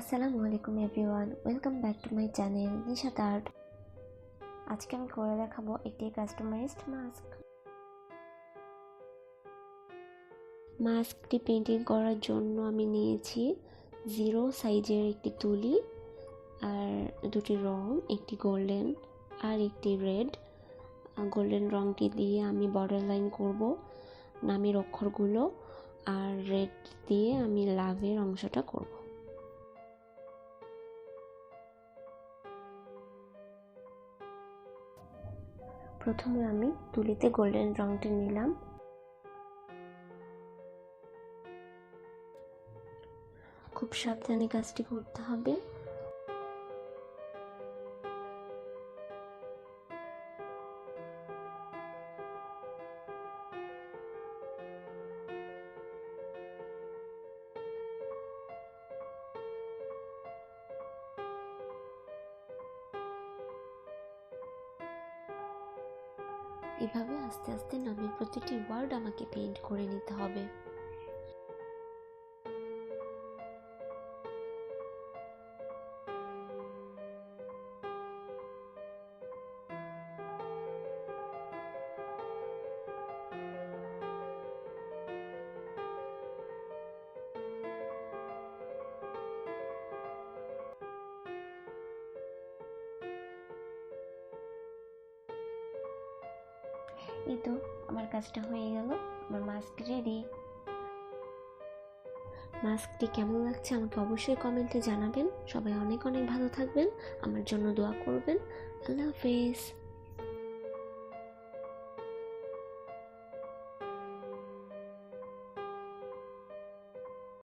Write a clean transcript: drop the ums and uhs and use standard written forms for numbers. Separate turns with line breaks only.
Assalamualaikum everyone, welcome back to my channel Nishat Art. আজকে আমি করে দেখাবো একটি কাস্টমাইজড মাস্কটি পেইন্টিং করার জন্য আমি নিয়েছি 0 সাইজের একটি তুলি আর দুটি রং, একটি গোল্ডেন আর একটি রেড। গোল্ডেন রংটি দিয়ে আমি বর্ডার লাইন করব নামের অক্ষরগুলো, আর রেড দিয়ে আমি লাভের অংশটা করব। প্রথমে আমি তুলিতে গোল্ডেন রংটি নিলাম। খুব সাবধানে কাজটি করতে হবে। এভাবে আস্তে আস্তে নামের প্রতিটি ওয়ার্ড আমাকে পেইন্ট করে নিতে হবে। এই তো আমার কাজটা হয়ে গেল, আমার মাস্ক রেডি। মাস্কটি কেমন লাগছে আমাকে অবশ্যই কমেন্টে জানাবেন। সবাই অনেক অনেক ভালো থাকবেন, আমার জন্য দোয়া করবেন। আল্লাহ হাফেজ।